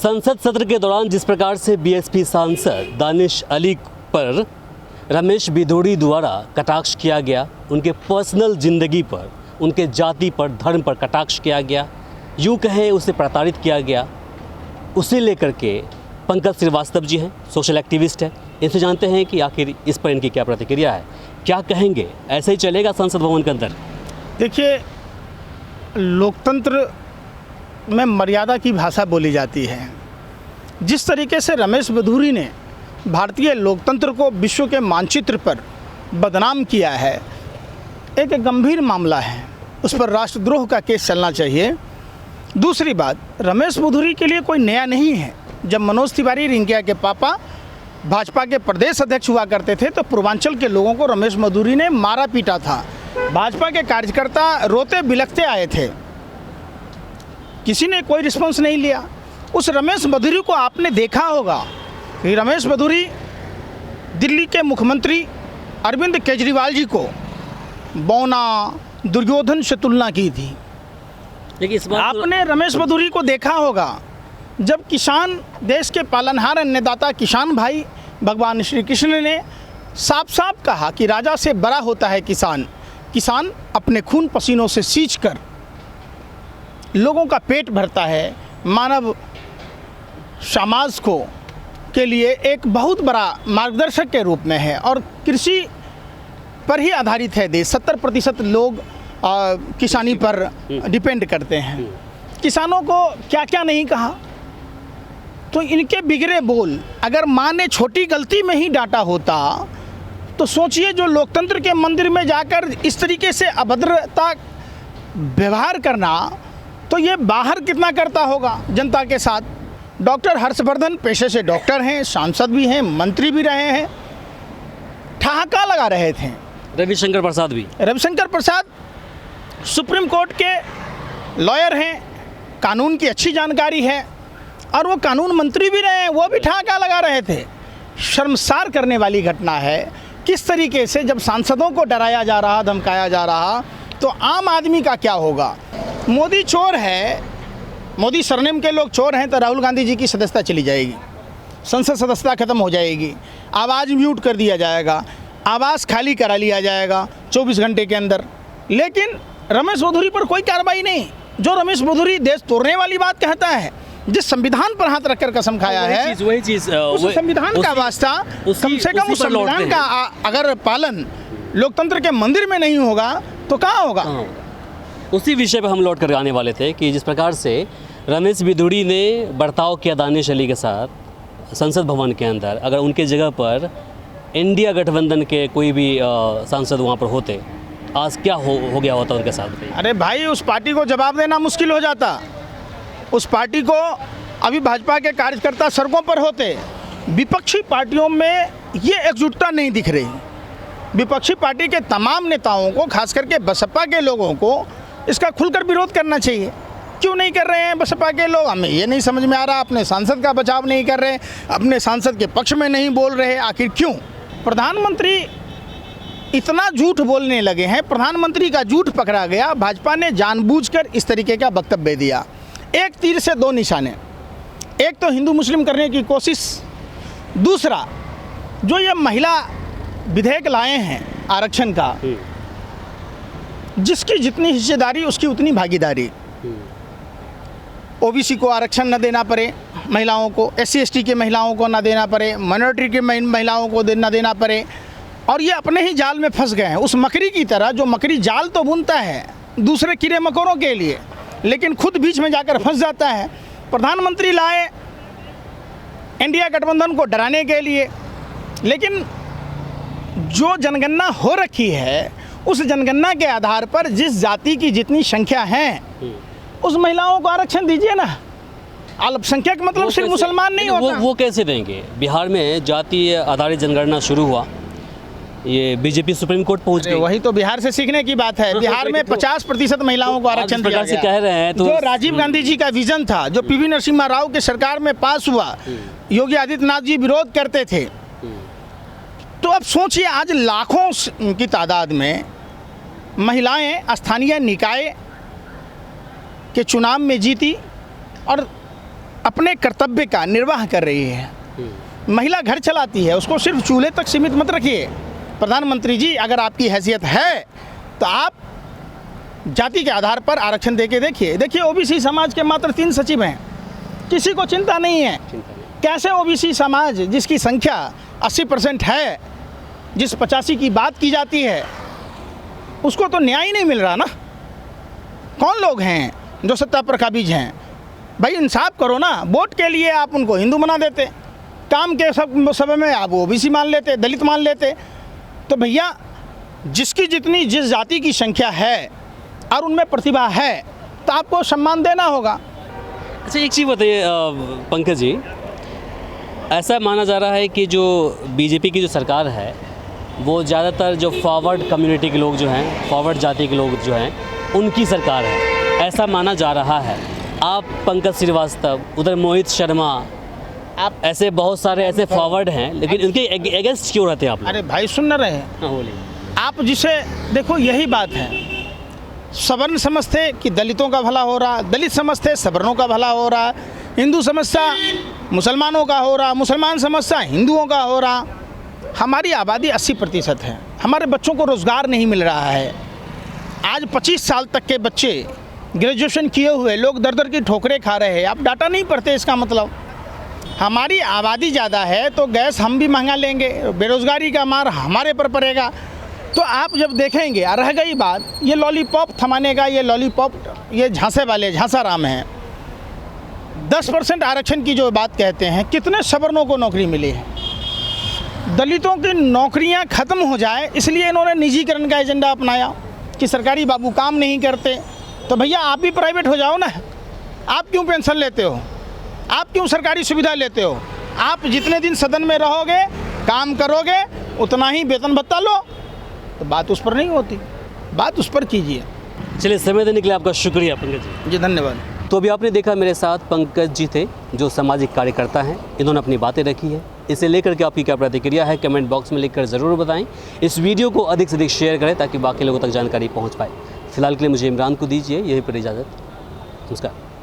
संसद सत्र के दौरान जिस प्रकार से बीएसपी सांसद दानिश अली पर रमेश बिधूड़ी द्वारा कटाक्ष किया गया, उनके पर्सनल ज़िंदगी पर, उनके जाति पर, धर्म पर कटाक्ष किया गया, यूँ कहें उसे प्रताड़ित किया गया, उसे लेकर के पंकज श्रीवास्तव जी हैं, सोशल एक्टिविस्ट हैं, इनसे जानते हैं कि आखिर इस पर इनकी क्या प्रतिक्रिया है, क्या कहेंगे। ऐसे ही चलेगा संसद भवन के अंदर? देखिए, लोकतंत्र में मर्यादा की भाषा बोली जाती है। जिस तरीके से रमेश बिधूड़ी ने भारतीय लोकतंत्र को विश्व के मानचित्र पर बदनाम किया है, एक गंभीर मामला है, उस पर राष्ट्रद्रोह का केस चलना चाहिए। दूसरी बात, रमेश बिधूड़ी के लिए कोई नया नहीं है। जब मनोज तिवारी रिंकिया के पापा भाजपा के प्रदेश अध्यक्ष हुआ करते थे तो पूर्वांचल के लोगों को रमेश बिधूड़ी ने मारा पीटा था। भाजपा के कार्यकर्ता रोते बिलखते आए थे, किसी ने कोई रिस्पॉन्स नहीं लिया। उस रमेश बिधूड़ी को आपने देखा होगा कि रमेश बिधूड़ी दिल्ली के मुख्यमंत्री अरविंद केजरीवाल जी को बौना, दुर्योधन से तुलना की थी। लेकिन इस बार आपने रमेश बिधूड़ी को देखा होगा जब किसान, देश के पालनहार अन्नदाता किसान भाई भगवान श्री कृष्ण ने साफ साफ कहा कि राजा से बड़ा होता है किसान। किसान अपने खून पसीनों से सींच कर लोगों का पेट भरता है, मानव समाज को के लिए एक बहुत बड़ा मार्गदर्शक के रूप में है और कृषि पर ही आधारित है देश। 70% लोग किसानी पर डिपेंड करते हैं। किसानों को क्या क्या नहीं कहा, तो इनके बिगड़े बोल अगर माँ ने छोटी गलती में ही डांटा होता तो सोचिए जो लोकतंत्र के मंदिर में जाकर इस तरीके से अभद्रता व्यवहार करना, तो ये बाहर कितना करता होगा जनता के साथ। डॉक्टर हर्षवर्धन पेशे से डॉक्टर हैं, सांसद भी हैं, मंत्री भी रहे हैं, ठहाका लगा रहे थे। रविशंकर प्रसाद भी, रविशंकर प्रसाद सुप्रीम कोर्ट के लॉयर हैं, कानून की अच्छी जानकारी है और वो कानून मंत्री भी रहे हैं, वो भी ठहाका लगा रहे थे। शर्मसार करने वाली घटना है किस तरीके से जब सांसदों को डराया जा रहा, धमकाया जा रहा, तो आम आदमी का क्या होगा। मोदी चोर है, मोदी सरनेम के लोग चोर हैं, तो राहुल गांधी जी की सदस्यता चली जाएगी, संसद सदस्यता खत्म हो जाएगी, आवाज़ म्यूट कर दिया जाएगा, आवास खाली करा लिया जाएगा 24 घंटे के अंदर। लेकिन रमेश बिधूड़ी पर कोई कार्रवाई नहीं। जो रमेश बिधूड़ी देश तोड़ने वाली बात कहता है, जिस संविधान पर हाथ रखकर कसम खाया है, वही चीज उस संविधान का वास्ता, कम से कम उस संविधान का अगर पालन लोकतंत्र के मंदिर में नहीं होगा तो कहाँ होगा। उसी विषय पर हम लौट कर आने वाले थे कि जिस प्रकार से रमेश बिधूड़ी ने बर्ताव किया दानिश अली के साथ संसद भवन के अंदर, अगर उनके जगह पर इंडिया गठबंधन के कोई भी सांसद वहाँ पर होते, आज क्या हो गया होता उनके साथ? अरे भाई, उस पार्टी को जवाब देना मुश्किल हो जाता। उस पार्टी को अभी भाजपा के कार्यकर्ता सड़कों पर होते। विपक्षी पार्टियों में ये एकजुटता नहीं दिख रही। विपक्षी पार्टी के तमाम नेताओं को, खास करके बसपा के लोगों को, इसका खुलकर विरोध करना चाहिए। क्यों नहीं कर रहे हैं बसपा के लोग, हमें ये नहीं समझ में आ रहा। अपने सांसद का बचाव नहीं कर रहे, अपने सांसद के पक्ष में नहीं बोल रहे, आखिर क्यों? प्रधानमंत्री इतना झूठ बोलने लगे हैं, प्रधानमंत्री का झूठ पकड़ा गया। भाजपा ने जानबूझकर इस तरीके का वक्तव्य दिया। एक तीर से दो निशाने, एक तो हिंदू मुस्लिम करने की कोशिश, दूसरा जो ये महिला विधेयक लाए हैं आरक्षण का, जिसकी जितनी हिस्सेदारी उसकी उतनी भागीदारी। ओबीसी को आरक्षण न देना पड़े महिलाओं को, SC ST के महिलाओं को न देना पड़े, माइनॉरिटी के महिलाओं को न देना पड़े, और ये अपने ही जाल में फंस गए हैं। उस मकड़ी की तरह, जो मकड़ी जाल तो बुनता है दूसरे कीड़े मकोड़ों के लिए, लेकिन खुद बीच में जाकर फंस जाता है। प्रधानमंत्री लाए इंडिया गठबंधन को डराने के लिए, लेकिन जो जनगणना हो रखी है उस जनगणना के आधार पर जिस जाति की जितनी संख्या है उस महिलाओं को आरक्षण दीजिए ना। अल्पसंख्यक मतलब सिर्फ मुसलमान नहीं होता। वो कैसे देंगे? बिहार में जाति आधारित जनगणना शुरू हुआ, ये बीजेपी सुप्रीम कोर्ट पहुंच गई। वही तो बिहार से सीखने की बात है। बिहार में 50% महिलाओं को आरक्षण दिया गया। कह रहे हैं तो जो राजीव गांधी जी का विजन था, जो PV नरसिम्हा राव के सरकार में पास हुआ, योगी आदित्यनाथ जी विरोध करते थे। तो अब सोचिए, आज लाखों की तादाद में महिलाएं स्थानीय निकाय के चुनाव में जीती और अपने कर्तव्य का निर्वाह कर रही है। महिला घर चलाती है, उसको सिर्फ चूल्हे तक सीमित मत रखिए। प्रधानमंत्री जी, अगर आपकी हैसियत है तो आप जाति के आधार पर आरक्षण दे के देखिए ओबीसी समाज के मात्र 3 सचिव हैं, किसी को चिंता नहीं है। कैसे ओबीसी समाज जिसकी संख्या 80% है, जिस 85 की बात की जाती है, उसको तो न्याय ही नहीं मिल रहा ना। कौन लोग हैं जो सत्ता पर काबिज हैं? भाई इंसाफ करो ना। वोट के लिए आप उनको हिंदू बना देते, काम के समय में आप ओबीसी मान लेते, दलित मान लेते। तो भैया जिसकी जितनी जिस जाति की संख्या है और उनमें प्रतिभा है तो आपको सम्मान देना होगा। अच्छा, एक चीज़ बताइए पंकज जी, ऐसा माना जा रहा है कि जो बीजेपी की जो सरकार है वो ज़्यादातर जो फॉरवर्ड कम्युनिटी के लोग जो हैं, फॉरवर्ड जाति के लोग जो हैं, उनकी सरकार है, ऐसा माना जा रहा है। आप पंकज श्रीवास्तव, उधर मोहित शर्मा, आप ऐसे बहुत सारे ऐसे फॉरवर्ड हैं, लेकिन उनके अगेंस्ट क्यों रहते हैं आप लोग? अरे भाई सुन न रहे, हाँ बोलिए। आप जिसे देखो, यही बात है। सवर्ण समझते कि दलितों का भला हो रहा, दलित समझते सवर्णों का भला हो रहा, हिंदू समझता मुसलमानों का हो रहा, मुसलमान समझता हिंदुओं का हो रहा। हमारी आबादी 80% है, हमारे बच्चों को रोज़गार नहीं मिल रहा है। आज 25 साल तक के बच्चे, ग्रेजुएशन किए हुए लोग दर दर की ठोकरें खा रहे हैं। आप डाटा नहीं पढ़ते, इसका मतलब हमारी आबादी ज़्यादा है तो गैस हम भी महंगा लेंगे, बेरोज़गारी का मार हमारे पर पड़ेगा। तो आप जब देखेंगे, रह गई बात ये लॉलीपॉप थमाने का, ये लॉलीपॉप ये झांसे वाले झांसाराम हैं। 10% आरक्षण की जो बात कहते हैं, कितने सवर्णों को नौकरी मिली है? दलितों की नौकरियां खत्म हो जाए इसलिए इन्होंने निजीकरण का एजेंडा अपनाया कि सरकारी बाबू काम नहीं करते। तो भैया आप भी प्राइवेट हो जाओ ना। आप क्यों पेंशन लेते हो? आप क्यों सरकारी सुविधा लेते हो? आप जितने दिन सदन में रहोगे, काम करोगे, उतना ही वेतन भत्ता लो। तो बात उस पर नहीं होती, बात उस पर कीजिए। चलिए, समय देने के लिए आपका शुक्रिया पंकज जी। जी धन्यवाद। तो अभी आपने देखा मेरे साथ पंकज जी थे, जो सामाजिक कार्यकर्ता हैं। इन्होंने अपनी बातें रखी है। इसे लेकर के आपकी क्या प्रतिक्रिया है कमेंट बॉक्स में लिखकर ज़रूर बताएं। इस वीडियो को अधिक से अधिक शेयर करें ताकि बाकी लोगों तक जानकारी पहुंच पाए। फिलहाल के लिए मुझे इमरान को दीजिए यहीं पर इजाज़त। नमस्कार।